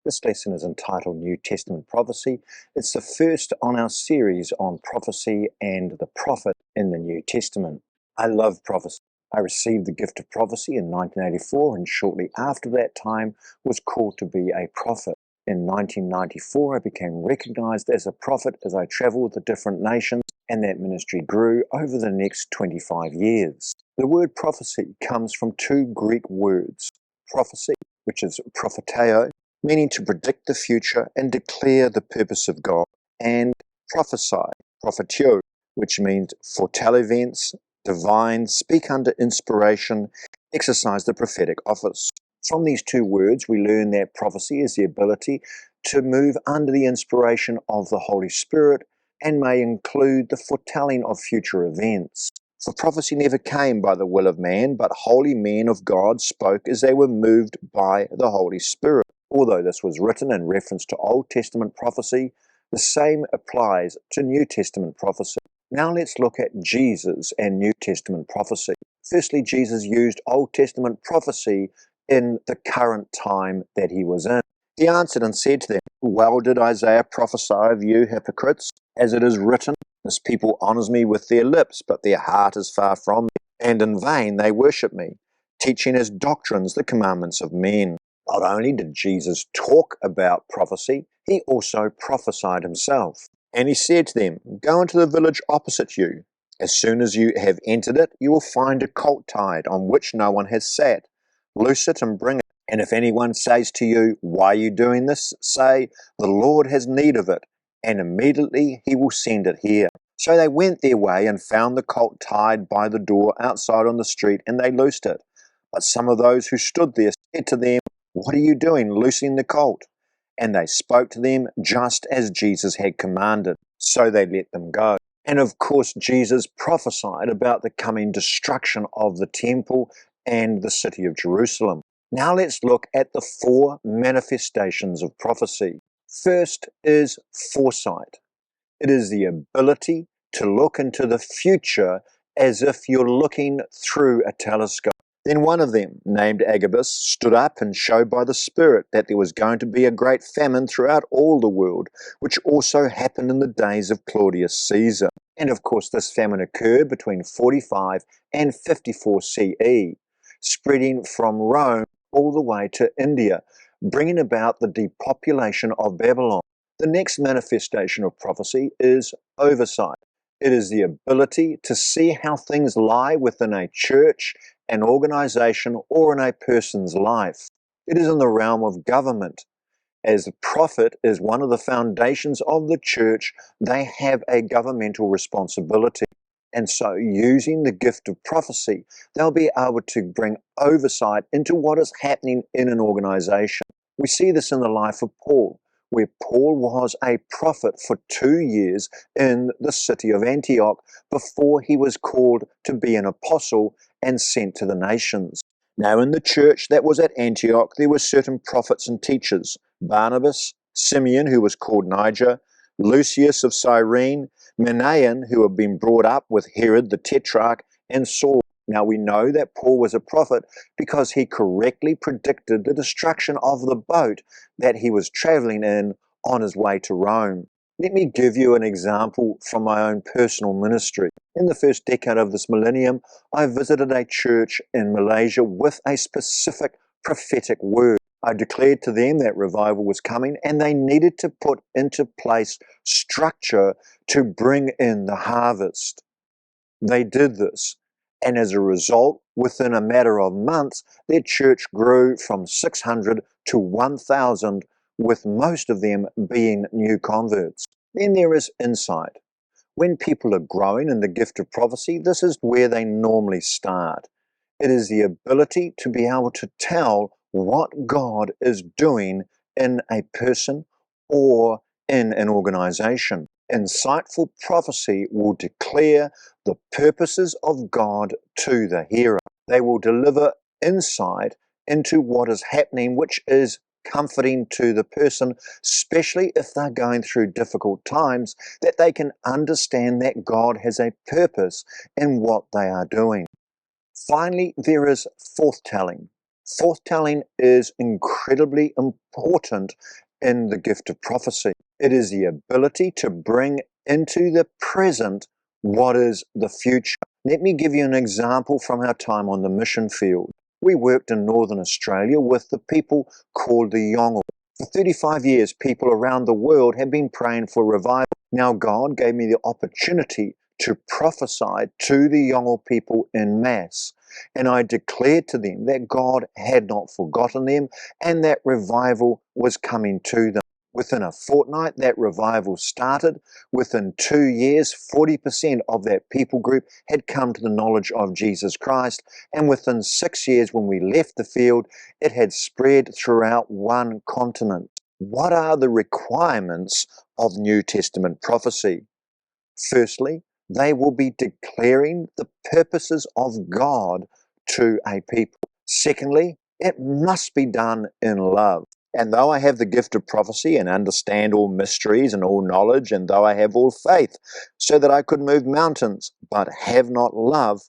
This lesson is entitled New Testament Prophecy. It's the first on our series on prophecy and the prophet in the New Testament. I love prophecy. I received the gift of prophecy in 1984 and shortly after that time was called to be a prophet. In 1994, I became recognized as a prophet as I traveled to different nations, and that ministry grew over the next 25 years. The word prophecy comes from two Greek words, prophecy, which is propheteo, meaning to predict the future and declare the purpose of God, and prophesy, prophetio, which means foretell events, divine, speak under inspiration, exercise the prophetic office. From these two words, we learn that prophecy is the ability to move under the inspiration of the Holy Spirit and may include the foretelling of future events. For prophecy never came by the will of man, but holy men of God spoke as they were moved by the Holy Spirit. Although this was written in reference to Old Testament prophecy, the same applies to New Testament prophecy. Now let's look at Jesus and New Testament prophecy. Firstly, Jesus used Old Testament prophecy in the current time that he was in. He answered and said to them, "Well did Isaiah prophesy of you hypocrites, as it is written, this people honors me with their lips, but their heart is far from me, and in vain they worship me, teaching as doctrines the commandments of men." Not only did Jesus talk about prophecy, he also prophesied himself. And he said to them, "Go into the village opposite you. As soon as you have entered it, you will find a colt tied on which no one has sat. Loose it and bring it. And if anyone says to you, 'Why are you doing this?' say, 'The Lord has need of it,' and immediately he will send it here." So they went their way and found the colt tied by the door outside on the street, and they loosed it. But some of those who stood there said to them, "What are you doing, loosing the colt?" And they spoke to them just as Jesus had commanded. So they let them go. And of course, Jesus prophesied about the coming destruction of the temple and the city of Jerusalem. Now let's look at the four manifestations of prophecy. First is foresight. It is the ability to look into the future as if you're looking through a telescope. Then one of them, named Agabus, stood up and showed by the Spirit that there was going to be a great famine throughout all the world, which also happened in the days of Claudius Caesar. And of course, this famine occurred between 45 and 54 CE, spreading from Rome all the way to India, bringing about the depopulation of Babylon. The next manifestation of prophecy is oversight. It is the ability to see how things lie within a church, an organization, or in a person's life. It is in the realm of government. As a prophet is one of the foundations of the church, they have a governmental responsibility. And so, using the gift of prophecy, they'll be able to bring oversight into what is happening in an organization. We see this in the life of Paul, where Paul was a prophet for 2 years in the city of Antioch before he was called to be an apostle and sent to the nations. Now in the church that was at Antioch, there were certain prophets and teachers: Barnabas, Simeon, who was called Niger, Lucius of Cyrene, Manaen, who had been brought up with Herod the Tetrarch, and Saul. Now we know that Paul was a prophet because he correctly predicted the destruction of the boat that he was traveling in on his way to Rome. Let me give you an example from my own personal ministry. In the first decade of this millennium, I visited a church in Malaysia with a specific prophetic word. I declared to them that revival was coming and they needed to put into place structure to bring in the harvest. They did this. And as a result, within a matter of months, their church grew from 600 to 1,000, with most of them being new converts. Then there is insight. When people are growing in the gift of prophecy, this is where they normally start. It is the ability to be able to tell what God is doing in a person or in an organization. Insightful prophecy will declare the purposes of God to the hearer. They will deliver insight into what is happening, which is comforting to the person, especially if they're going through difficult times, that they can understand that God has a purpose in what they are doing. Finally, there is forthtelling. Foretelling is incredibly important in the gift of prophecy. It is the ability to bring into the present what is the future. Let me give you an example from our time on the mission field. We worked in Northern Australia with the people called the Yolngu. For 35 years, people around the world have been praying for revival. Now God gave me the opportunity to prophesy to the Yolngu people in mass. And I declared to them that God had not forgotten them and that revival was coming to them. Within a fortnight, that revival started. Within 2 years, 40% of that people group had come to the knowledge of Jesus Christ. And within 6 years, when we left the field, it had spread throughout one continent. What are the requirements of New Testament prophecy? Firstly, they will be declaring the purposes of God to a people. Secondly, it must be done in love. And though I have the gift of prophecy and understand all mysteries and all knowledge, and though I have all faith, so that I could move mountains, but have not love,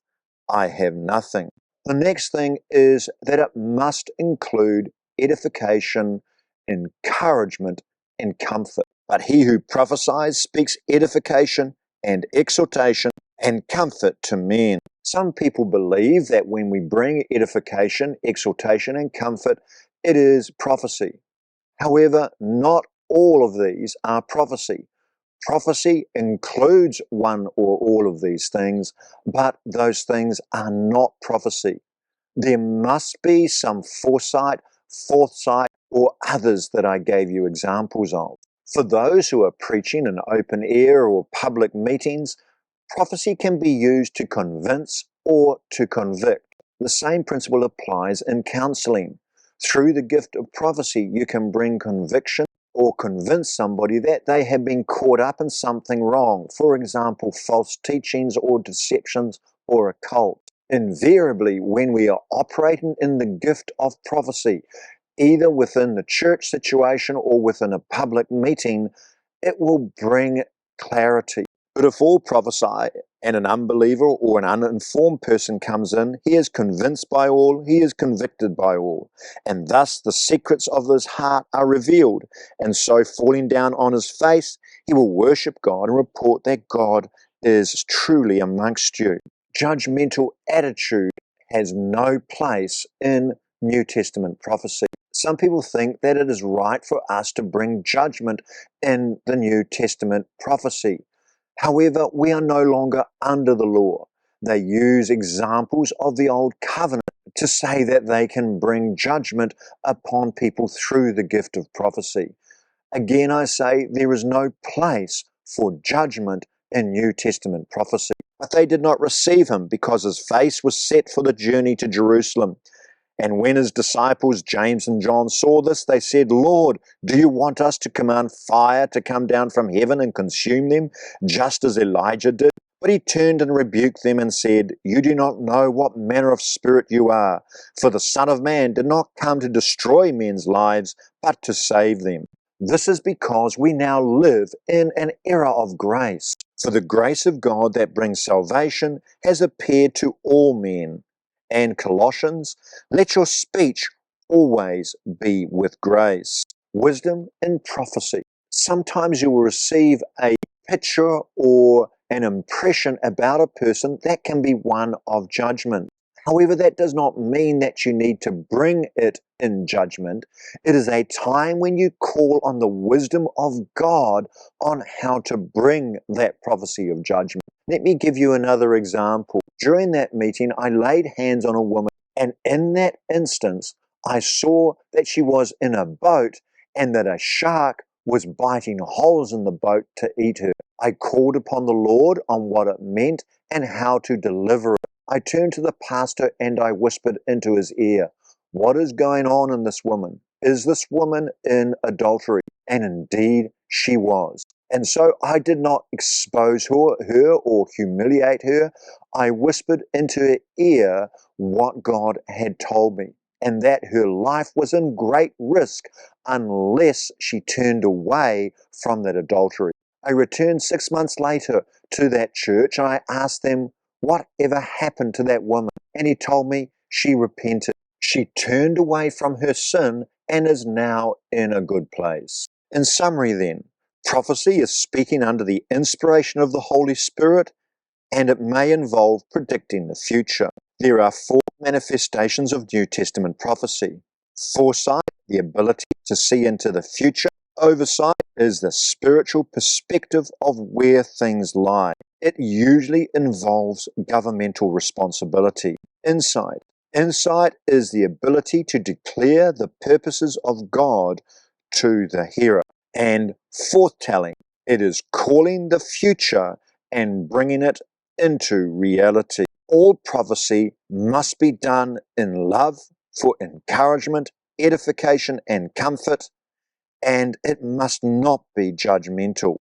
I have nothing. The next thing is that it must include edification, encouragement, and comfort. But he who prophesies speaks edification and exhortation and comfort to men. Some people believe that when we bring edification, exhortation, and comfort, it is prophecy. However, not all of these are prophecy. Prophecy includes one or all of these things, but those things are not prophecy. There must be some foresight, foresight, or others that I gave you examples of. For those who are preaching in open air or public meetings, prophecy can be used to convince or to convict. The same principle applies in counseling. Through the gift of prophecy, you can bring conviction or convince somebody that they have been caught up in something wrong. For example, false teachings or deceptions or a cult. Invariably, when we are operating in the gift of prophecy, either within the church situation or within a public meeting, it will bring clarity. But if all prophesy and an unbeliever or an uninformed person comes in, he is convinced by all, he is convicted by all. And thus the secrets of his heart are revealed. And so falling down on his face, he will worship God and report that God is truly amongst you. Judgmental attitude has no place in New Testament prophecy. Some people think that it is right for us to bring judgment in the New Testament prophecy. However, we are no longer under the law. They use examples of the Old Covenant to say that they can bring judgment upon people through the gift of prophecy. Again, I say there is no place for judgment in New Testament prophecy. But they did not receive him because his face was set for the journey to Jerusalem. And when his disciples, James and John, saw this, they said, Lord, do you want us to command fire to come down from heaven and consume them, just as Elijah did? But he turned and rebuked them and said, you do not know what manner of spirit you are, for the Son of Man did not come to destroy men's lives, but to save them. This is because we now live in an era of grace. For the grace of God that brings salvation has appeared to all men. And Colossians, let your speech always be with grace. Wisdom in prophecy. Sometimes you will receive a picture or an impression about a person that can be one of judgment. However, that does not mean that you need to bring it in judgment. It is a time when you call on the wisdom of God on how to bring that prophecy of judgment. Let me give you another example. During that meeting, I laid hands on a woman, and in that instance, I saw that she was in a boat and that a shark was biting holes in the boat to eat her. I called upon the Lord on what it meant and how to deliver it. I turned to the pastor and I whispered into his ear, what is going on in this woman? Is this woman in adultery? And indeed she was. And so I did not expose her or humiliate her. I whispered into her ear what God had told me, and that her life was in great risk unless she turned away from that adultery. I returned 6 months later to that church and I asked them, whatever happened to that woman? And he told me she repented. She turned away from her sin and is now in a good place. In summary then, prophecy is speaking under the inspiration of the Holy Spirit, and it may involve predicting the future. There are four manifestations of New Testament prophecy. Foresight, the ability to see into the future. Oversight is the spiritual perspective of where things lie. It usually involves governmental responsibility. Insight. Insight is the ability to declare the purposes of God to the hearer. And forthtelling, it is calling the future and bringing it into reality. All prophecy must be done in love for encouragement, edification, and comfort, and it must not be judgmental.